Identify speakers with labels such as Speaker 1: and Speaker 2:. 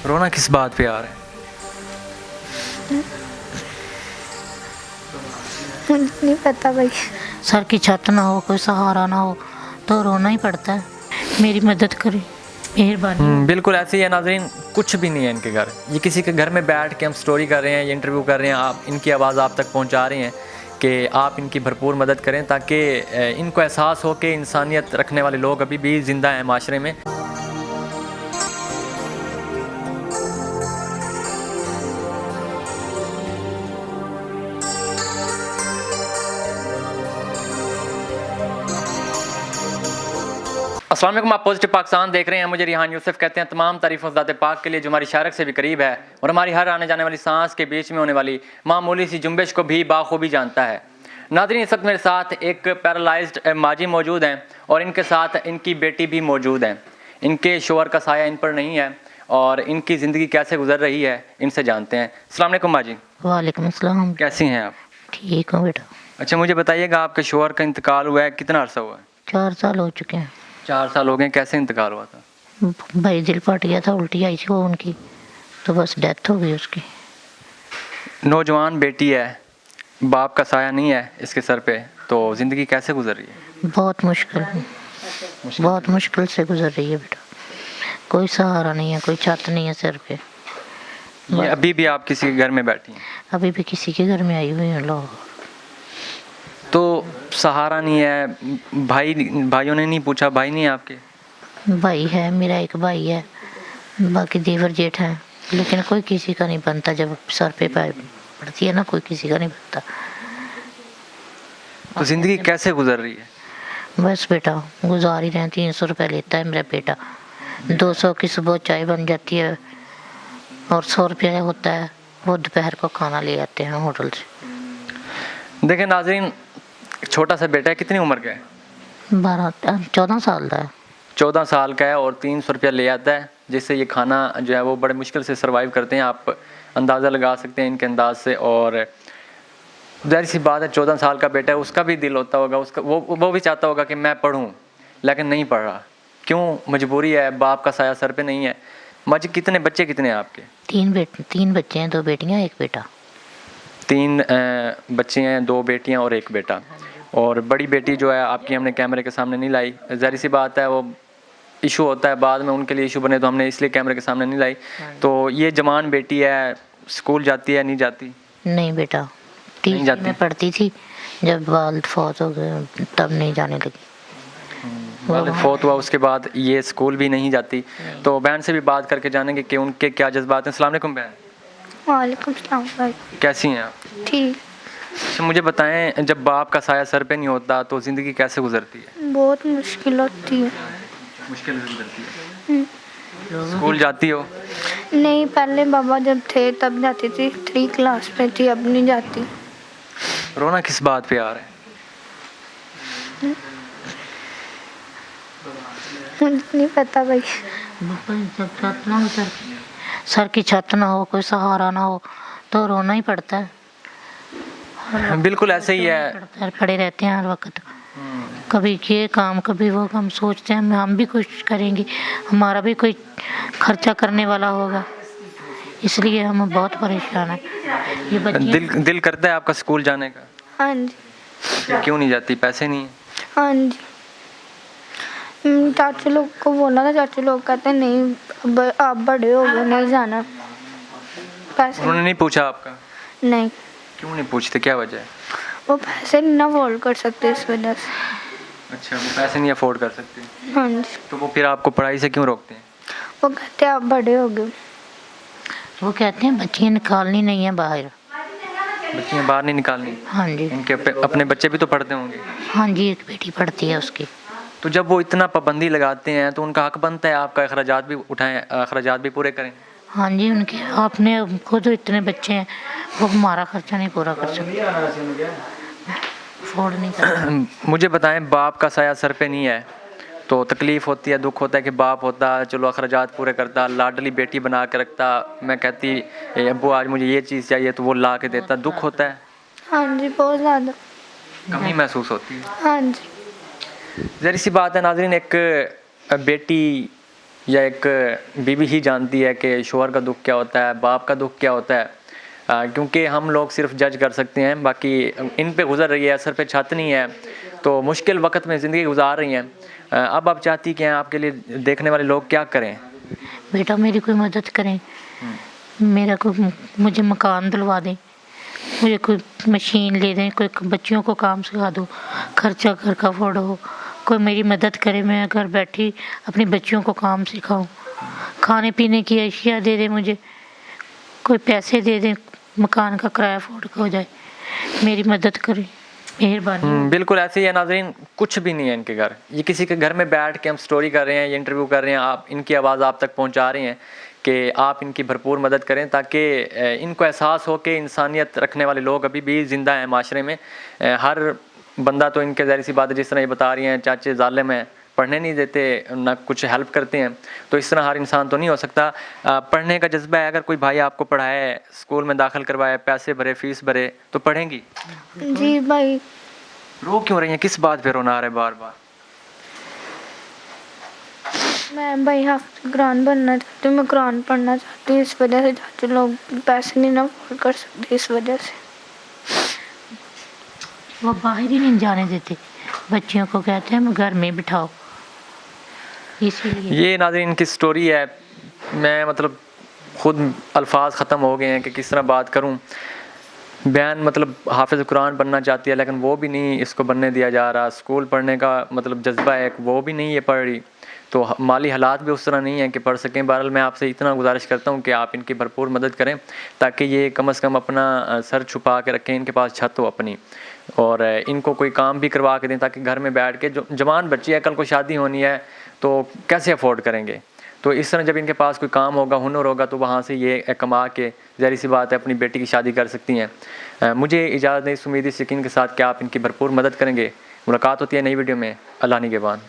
Speaker 1: रोना किस बात पे आ रहा है?
Speaker 2: नहीं पता भाई।
Speaker 3: सर की छत ना हो, कोई सहारा ना हो तो रोना ही पड़ता है। मेरी मदद करें, मेहरबानी।
Speaker 1: बिल्कुल ऐसे ही है नाज़रीन, कुछ भी नहीं है इनके घर। ये किसी के घर में बैठ के हम स्टोरी कर रहे हैं, ये इंटरव्यू कर रहे हैं, आप इनकी आवाज़ आप तक पहुंचा रहे हैं कि आप इनकी भरपूर मदद करें ताकि इनको एहसास हो कि इंसानियत रखने वाले लोग अभी भी ज़िंदा हैं माशरे में। अस्सलाम वालेकुम, आप पॉजिटिव पाकिस्तान देख रहे हैं। मुझे रिहान यूसुफ कहते हैं। तमाम तारीफ़ों ज़ात पाक के लिए जो हमारी शारक से भी करीब है और हमारी हर आने जाने वाली सांस के बीच में होने वाली मामूली सी जुम्बिश को भी बाखूबी जानता है। नाज़रीन, इस वक्त मेरे साथ एक पैरालाइज्ड माजी मौजूद हैं और इनके साथ इनकी बेटी भी मौजूद हैं। इनके शोहर का साया इन पर नहीं है और इनकी ज़िंदगी कैसे गुजर रही है इनसे जानते हैं। अस्सलाम वालेकुम माजी।
Speaker 3: वालेकुम अस्सलाम।
Speaker 1: कैसी हैं आप?
Speaker 3: ठीक हूँ बेटा।
Speaker 1: अच्छा, मुझे बताइएगा, आपके शोहर का इंतकाल हुआ है, कितना अर्सा हुआ है?
Speaker 3: 4 साल हो चुके हैं।
Speaker 1: 4 साल हो गए। कैसे इंतकाल हुआ था?
Speaker 3: भाई दिल फट गया था, उल्टी आई थी वो उनकी, तो बस डेथ हो गई उसकी।
Speaker 1: नौजवान बेटी है, बाप का साया नहीं है इसके सर पे, तो ज़िंदगी कैसे गुजर रही है?
Speaker 3: बहुत मुश्किल, बहुत मुश्किल से गुजर रही है बेटा। कोई सहारा नहीं है, कोई छत नहीं है सर पे।
Speaker 1: ये अभी भी आप किसी के घर में बैठी हैं?
Speaker 3: अभी भी किसी के घर में आई हुई हूँ लाहौर।
Speaker 1: तो सहारा नहीं है, भाइयों ने नहीं पूछा? भाई नहीं है आपके?
Speaker 3: भाई है, मेरा एक भाई है, बाकी देवर जेठ हैं, लेकिन कोई किसी का नहीं बनता। जब सर पे पड़ती है ना, कोई किसी का नहीं बनता।
Speaker 1: तो ज़िंदगी कैसे गुजर रही है?
Speaker 3: बस बेटा गुजार ही रहे हैं। 300 रुपये लेता है मेरा बेटा। 200 की सुबह चाय बन जाती है और 100 रुपया होता है वो दोपहर को खाना ले आते हैं होटल से।
Speaker 1: देखें नाज़रीन, छोटा सा बेटा है, कितनी उम्र का है?
Speaker 3: 14 साल का है।
Speaker 1: 14 साल का है और 300 रुपया ले आता है, जिससे ये खाना जो है वो बड़े मुश्किल से सर्वाइव करते हैं। आप अंदाज़ा लगा सकते हैं इनके अंदाज से। और जाहिर सी बात है, 14 साल का बेटा है, उसका भी दिल होता होगा, उसका वो भी चाहता होगा कि मैं पढ़ूं, लेकिन नहीं पढ़ रहा। क्यों? मजबूरी है, बाप का साया सर पे नहीं है। कितने बच्चे हैं आपके?
Speaker 3: 3 बच्चे हैं, 2 बेटियां 1 बेटा।
Speaker 1: 3 बच्चे हैं, 2 बेटियां और 1 बेटा। और बड़ी बेटी जो है आपकी हमने कैमरे के सामने नहीं लाई। जाहिर सी बात है, वो इशू होता है बाद में, उनके लिए इशू बने, तो हमने इसलिए कैमरे के सामने नहीं लाई। तो ये जवान बेटी है, स्कूल जाती है नहीं जाती?
Speaker 3: नहीं बेटा, 3 में पढ़ती थी, जब वालिद फौत हो गए तब नहीं जाने लगी।
Speaker 1: वालिद फौत हुआ उसके बाद ये स्कूल भी नहीं जाती। तो बहन से भी बात करके जानेंगे कि उनके क्या जज्बात हैं। अस्सलाम वालेकुम बहन।
Speaker 2: वालेकुम सलाम भाई।
Speaker 1: कैसी हैं आप?
Speaker 2: ठीक।
Speaker 1: अच्छा, मुझे बताएं, जब बाप का साया सर पे नहीं होता तो ज़िंदगी कैसे गुजरती है?
Speaker 2: बहुत मुश्किल होती है।
Speaker 1: मुश्किल से गुजरती है। स्कूल जाती हो?
Speaker 2: नहीं, पहले बाबा जब थे तब जाती थी, 3 क्लास में थी, अब नहीं जाती।
Speaker 1: रोना किस बात पे आ रहा है?
Speaker 2: नहीं पता भाई।
Speaker 3: सर की छत ना हो, कोई सहारा ना हो तो रोना ही पड़ता है।
Speaker 1: बिल्कुल ऐसे ही है।
Speaker 3: पड़े रहते हैं हर वक्त, कभी ये काम कभी वो काम। सोचते हैं हम भी कुछ करेंगे, हमारा भी कोई खर्चा करने वाला होगा, इसलिए हम बहुत परेशान हैं। ये बच्चे
Speaker 1: दिल करता है आपका स्कूल जाने का?
Speaker 2: हाँ जी।
Speaker 1: क्यों नहीं जाती? पैसे नहीं है?
Speaker 2: हाँ जी। चाचू लोग को बोला था, चाचू लोग कहते नहीं, अब आप बड़े हो गए, नहीं जाना। पैसे
Speaker 1: उन्होंने नहीं पूछा आपका?
Speaker 2: नहीं।
Speaker 1: क्यों नहीं पूछते, क्या वजह है?
Speaker 2: वो पैसे नहीं अफोर्ड कर सकते, इस वजह से।
Speaker 1: अच्छा, वो पैसे नहीं अफोर्ड कर सकते।
Speaker 2: हाँ जी।
Speaker 1: तो वो फिर आपको पढ़ाई से क्यों रोकते हैं?
Speaker 2: वो कहते आप बड़े हो गए।
Speaker 3: वो कहते हैं बच्चियाँ निकालनी नहीं है बाहर।
Speaker 1: बच्चियाँ बाहर नहीं निकालनी?
Speaker 3: हाँ जी।
Speaker 1: उनके अपने बच्चे भी तो पढ़ते होंगे?
Speaker 3: हाँ जी, 1 बेटी पढ़ती है उसकी।
Speaker 1: तो जब वो इतना पाबंदी लगाते हैं तो उनका हक बनता है आपका अखराजात भी उठाएं, अखराजात भी पूरे करें।
Speaker 3: हाँ जी, उनके आपने खुद इतने बच्चे हैं, वो हमारा खर्चा नहीं पूरा कर सकते, अफोर्ड नहीं कर।
Speaker 1: मुझे बताएं, बाप का साया सर पे नहीं है तो तकलीफ़ होती है, दुख होता है कि बाप होता चलो अखराजात पूरे करता, लाडली बेटी बना के रखता, मैं कहती अब्बू आज मुझे ये चीज़ चाहिए तो वो ला के देता, दुख होता है?
Speaker 2: हाँ जी, बहुत ज़्यादा
Speaker 1: कमी महसूस होती है?
Speaker 2: हाँ जी।
Speaker 1: ज़ाहिर सी बात है नाज़रीन, एक बेटी या एक बीवी ही जानती है कि शौहर का दुख क्या होता है, बाप का दुख क्या होता है, क्योंकि हम लोग सिर्फ जज कर सकते हैं, बाकी इन पे गुजर रही है, सर पे छत नहीं है, तो मुश्किल वक्त में ज़िंदगी गुजार रही हैं। अब आप चाहती कि आपके लिए देखने वाले लोग क्या करें?
Speaker 3: बेटा मेरी कोई मदद करें, मेरा कोई मुझे मकान दिलवा दें, मुझे कोई मशीन ले दें, कोई बच्चियों को काम सिखा दो, खर्चा घर का अफोर्ड हो, कोई मेरी मदद करे, मैं घर बैठी अपनी बच्चियों को काम सिखाऊं, खाने पीने की अशिया दे दें, मुझे कोई पैसे दे दें, मकान का किराया अफोर्ड हो जाए, मेरी मदद करें, मेहरबानी।
Speaker 1: बिल्कुल ऐसे ही है नाज़रीन, कुछ भी नहीं है इनके घर। ये किसी के घर में बैठ के हम स्टोरी कर रहे हैं, ये इंटरव्यू कर रहे हैं, आप इनकी आवाज़ आप तक पहुंचा रहे हैं कि आप इनकी भरपूर मदद करें, ताकि इनको एहसास हो कि इंसानियत रखने वाले लोग अभी भी ज़िंदा हैं माशरे में। हर बंदा तो इनके ज़ाहिर सी बात है, जिस तरह ये बता रही हैं, चाचे ज़ालिम हैं, पढ़ने नहीं देते, ना कुछ हेल्प करते हैं, तो इस तरह हर इंसान तो नहीं हो सकता। पढ़ने का जज्बा है, अगर कोई भाई आपको पढ़ाए, स्कूल में दाखिल करवाए, पैसे भरे, फीस भरे, तो पढ़ेंगी?
Speaker 2: जी भाई।
Speaker 1: रो क्यों रही हैं, किस बात पे रोना आ रहा है बार बार?
Speaker 2: मैं भाई हाफिज़ कुरान बनना चाहती हूँ, मैं कुरान पढ़ना चाहती हूँ, इस वजह से चाचू लोग पैसे नहीं ना अफोर्ड कर सकते, इस वजह से
Speaker 3: वो बाहर ही नहीं जाने देते, बच्चियों को कहते हैं घर में बिठाओ, इसीलिए।
Speaker 1: ये नाज़रीन की स्टोरी है। मैं मतलब खुद अल्फाज ख़त्म हो गए हैं कि किस तरह बात करूं। बयान मतलब हाफिज़ कुरान बनना चाहती है, लेकिन वो भी नहीं इसको बनने दिया जा रहा। स्कूल पढ़ने का मतलब जज्बा है, वो भी नहीं है पढ़ रही, तो माली हालात भी उस तरह नहीं है कि पढ़ सकें। बहरहाल मैं आपसे इतना गुजारिश करता हूँ कि आप इनकी भरपूर मदद करें, ताकि ये कम से कम अपना सर छुपा के रखें, इनके पास छत हो अपनी, और इनको कोई काम भी करवा के दें, ताकि घर में बैठ के, जो जवान बच्ची है, कल को शादी होनी है तो कैसे अफोर्ड करेंगे। तो इस तरह जब इनके पास कोई काम होगा, हुनर होगा, तो वहाँ से ये कमा के ज़ाहिर सी बात है अपनी बेटी की शादी कर सकती हैं। मुझे इजाज़त दें इस उम्मीद इस यकीन के साथ कि आप इनकी भरपूर मदद करेंगे। मुलाकात होती है नई वीडियो में। अल्लाह निगहबान।